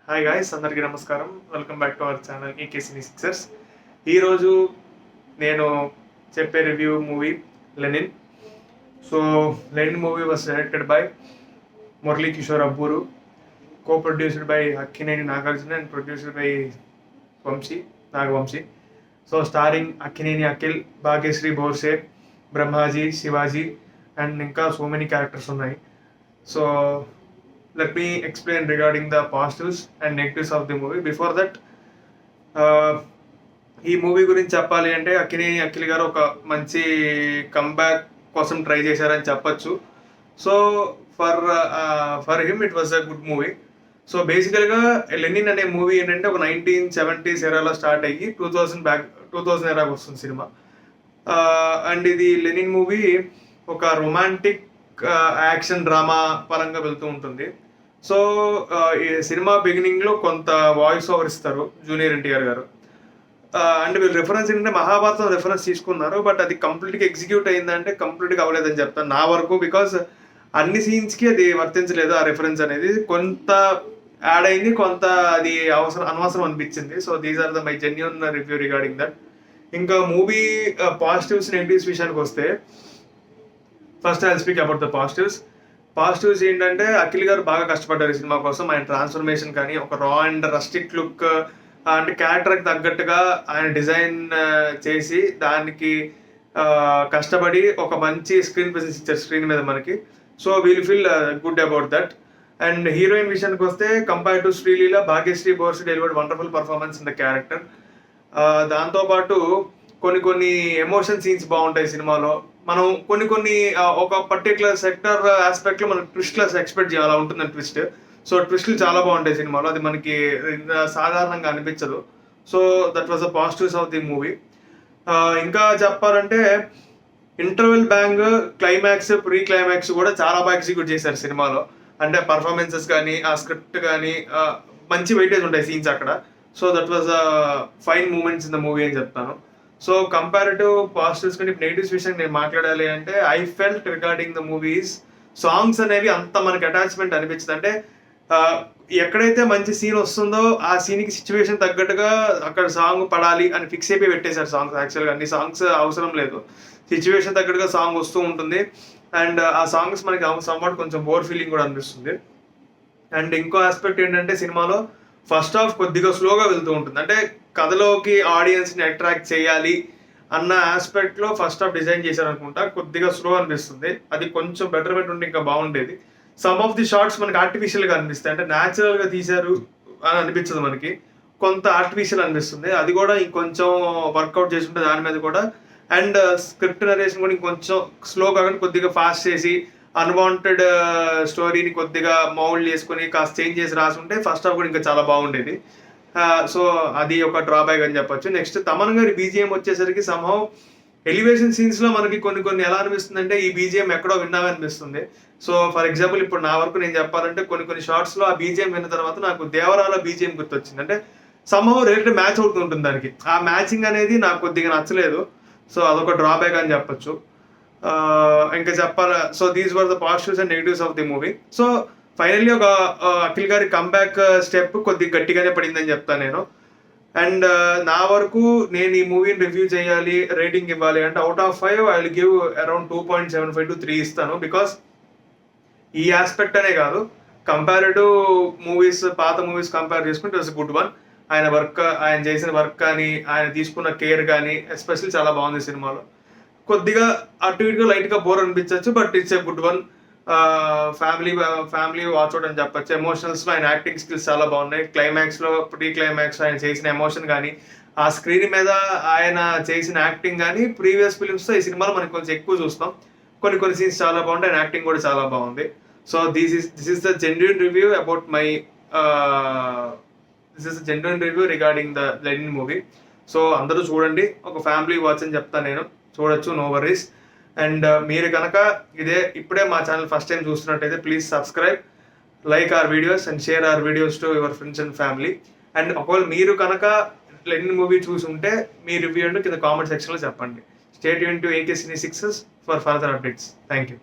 Hi guys, అందరికీ నమస్కారం. Welcome back to our channel EK cine sixers. ఈరోజు నేను చెప్పే review movie Lenin. So Lenin movie was directed by Murali Kishore Abburu, co-produced by Akkineni Nagarjuna and produced by Naga Vamsi. So starring Akkineni Akhil, Bhagyashri Borse, Brahmaji, Shivaji and ఇంకా so many characters ఉన్నాయి. సో let me explain regarding the positives and negatives of the movie. Before that, ఈ movie గురించి చెప్పాలి అంటే అక్కినేని అఖిల్ గారు ఒక మంచి కంబ్యాక్ కోసం ట్రై చేశారని చెప్పచ్చు. So for him it was a good movie. So బేసికల్గా లెనిన్ అనే మూవీ ఏంటంటే ఒక 1970s ఎరాలో స్టార్ట్ అయ్యి 2000 ఎరాకి వస్తుంది సినిమా. అండ్ ఇది లెనిన్ మూవీ ఒక రొమాంటిక్ యాక్షన్ డ్రామా పరంగా వెళ్తూ ఉంటుంది. సో ఈ సినిమా బిగినింగ్లో కొంత వాయిస్ ఓవర్ ఇస్తారు జూనియర్ ఎన్టీఆర్ గారు. అండ్ వీళ్ళు రిఫరెన్స్ ఏంటంటే మహాభారతం రిఫరెన్స్ తీసుకున్నారు, బట్ అది కంప్లీట్గా ఎగ్జిక్యూట్ అయిందంటే కంప్లీట్గా అవ్వలేదని చెప్తాను నా వరకు. బికాస్ అన్ని సీన్స్కి అది వర్తించలేదు ఆ రిఫరెన్స్ అనేది. కొంత యాడ్ అయింది, కొంత అది అనవసరం అనిపించింది. So these are the my genuine review regarding that. ఇంకా మూవీ పాజిటివ్స్ నెగిటివ్స్ విషయానికి వస్తే, first I speak about the positives ఏంటంటే అఖిల్ గారు బాగా కష్టపడ్డారు ఈ సినిమా కోసం. ఆయన ట్రాన్స్ఫర్మేషన్ కానీ, ఒక రా అండ్ రస్టిక్ లుక్ అంటే క్యారెక్టర్కి తగ్గట్టుగా ఆయన డిజైన్ చేసి దానికి కష్టపడి ఒక మంచి స్క్రీన్ ప్రెజెన్స్ ఇచ్చారు స్క్రీన్ మీద మనకి. So we'll feel good about that. And heroine విషయానికి వస్తే, compare to Sreeleela, Bhagyashri Borse delivered wonderful performance in the character. దాంతోపాటు కొన్ని ఎమోషన్ సీన్స్ బాగుంటాయి సినిమాలో. మనం కొన్ని ఒక పర్టికులర్ సెక్టర్ ఆస్పెక్ట్లో మనం ట్విస్ట్లెస్ ఎక్స్పెక్ట్ చేయాలా ఉంటుందని ట్విస్ట్. సో ట్విస్ట్లు చాలా బాగుంటాయి సినిమాలో, అది మనకి సాధారణంగా అనిపించదు. So that was the positives of the movie. ఇంకా చెప్పాలంటే interval bang, climax, pre climax కూడా చాలా బాగా ఎగ్జిక్యూట్ చేశారు సినిమాలో. అంటే పర్ఫార్మెన్సెస్ కానీ, ఆ స్క్రిప్ట్ కానీ మంచి వెయిటేజ్ ఉంటాయి సీన్స్ అక్కడ. So that was fine moments in the movie అని చెప్తాను. సో కంపారిటివ్ పాజిటివ్స్ కానీ నెగిటివ్స్ విషయం నేను మాట్లాడాలి అంటే, I felt regarding the movies songs అనేవి అంత మనకి అటాచ్మెంట్ అనిపించింది. అంటే ఎక్కడైతే మంచి సీన్ వస్తుందో ఆ సీన్కి సిచ్యువేషన్ తగ్గట్టుగా అక్కడ సాంగ్ పడాలి అని ఫిక్స్ అయిపోయి పెట్టేశారు సాంగ్స్. యాక్చువల్గా అన్ని సాంగ్స్ అవసరం లేదు, సిచ్యువేషన్ తగ్గట్టుగా సాంగ్ వస్తూ ఉంటుంది. అండ్ ఆ సాంగ్స్ మనకి సంవాట్ కొంచెం బోర్ ఫీలింగ్ కూడా అనిపిస్తుంది. అండ్ ఇంకో ఆస్పెక్ట్ ఏంటంటే, సినిమాలో ఫస్ట్ హాఫ్ కొద్దిగా స్లోగా వెళ్తూ ఉంటుంది. అంటే కథలోకి ఆడియన్స్ని అట్రాక్ట్ చేయాలి అన్న ఆస్పెక్ట్లో ఫస్ట్ హాఫ్ డిజైన్ చేశారనుకుంటా, కొద్దిగా స్లో అనిపిస్తుంది. అది కొంచెం బెటర్మెంట్ ఉంటే ఇంకా బాగుండేది. సమ్ ఆఫ్ ది షార్ట్స్ మనకి ఆర్టిఫిషియల్గా అనిపిస్తాయి, అంటే న్యాచురల్గా తీశారు అని అనిపించదు మనకి, కొంత ఆర్టిఫిషియల్ అనిపిస్తుంది. అది కూడా ఇంకొంచెం వర్కౌట్ చేసి ఉంటుంది దాని మీద కూడా. అండ్ స్క్రిప్ట్ నరేషన్ కూడా ఇంకొంచెం స్లో కాకుండా కొద్దిగా ఫాస్ట్ చేసి అన్వాంటెడ్ స్టోరీని కొద్దిగా మౌల్డ్ చేసుకొని కాస్త చేంజ్ చేసి రాసుంటే ఫస్ట్ హాఫ్ కూడా ఇంకా చాలా బాగుండేది. సో అది ఒక డ్రాబ్యాక్ అని చెప్పొచ్చు. నెక్స్ట్ తమన్ గారి బీజిఎం వచ్చేసరికి సంహౌ ఎలివేషన్ సీన్స్లో మనకి కొన్ని ఎలా అనిపిస్తుంది అంటే, ఈ బీజిఎం ఎక్కడో విన్నామనిపిస్తుంది. సో ఫర్ ఎగ్జాంపుల్ ఇప్పుడు నా వరకు నేను చెప్పాలంటే, కొన్ని షార్ట్స్లో ఆ బీజిఎం విన్న తర్వాత నాకు దేవరాల బీజిఎం గుర్తొచ్చింది. అంటే సంహౌ రిలేటెడ్ మ్యాచ్ అవుతుంటుంది దానికి. ఆ మ్యాచింగ్ అనేది నాకు కొద్దిగా నచ్చలేదు. సో అదొక డ్రాబ్యాక్ అని చెప్పొచ్చు. ఇంకా చెప్పాలి. So these were the positives and negatives of the movie. So finally ఒక అఖిల్ గారి కంబ్యాక్ స్టెప్ కొద్దిగా గట్టిగానే పడిందని చెప్తాను నేను. అండ్ నా వరకు నేను ఈ మూవీని రివ్యూ చేయాలి, రేటింగ్ ఇవ్వాలి అంటే, out of 5 I will give around 2.75 to 3 ఇస్తాను. బికాస్ ఈ ఆస్పెక్ట్ అనే కాదు, కంపారిటివ్ మూవీస్, పాత మూవీస్ కంపేర్ చేసుకుంటే ఇట్స్ గుడ్ వన్. ఆయన చేసిన వర్క్ కానీ, ఆయన తీసుకున్న కేర్ కానీ ఎస్పెషల్లీ చాలా బాగుంది సినిమాలో. కొద్దిగా అటు ఇటుగా లైట్గా బోర్ అనిపించవచ్చు, but it's a good one. Family watch out అని చెప్పచ్చు. ఎమోషనల్స్లో ఆయన యాక్టింగ్ స్కిల్స్ చాలా బాగున్నాయి. క్లైమాక్స్లో, ప్రీ క్లైమాక్స్ ఆయన చేసిన ఎమోషన్ కానీ, ఆ స్క్రీన్ మీద ఆయన చేసిన యాక్టింగ్ కానీ, ప్రీవియస్ ఫిలిమ్స్తో ఈ సినిమాలో మనకి కొంచెం ఎక్కువ చూస్తాం. కొన్ని సీన్స్ చాలా బాగుంటాయి, ఆయన యాక్టింగ్ కూడా చాలా బాగుంది. So this is the genuine review about my regarding the Lenin movie. So అందరూ చూడండి, ఒక ఫ్యామిలీ వాచ్ అని చెప్తాను నేను. చూడొచ్చు, నో వరీస్. అండ్ మీరు కనుక ఇప్పుడే మా ఛానల్ ఫస్ట్ టైం చూస్తున్నట్టయితే please subscribe, like our videos and share our videos to your friends and family. And ఒకవేళ మీరు కనుక లెనిన్ మూవీ చూసి ఉంటే మీ రివ్యూ కింద కామెంట్ సెక్షన్లో చెప్పండి. Stay tune to AK cine sixes for further updates. Thank you.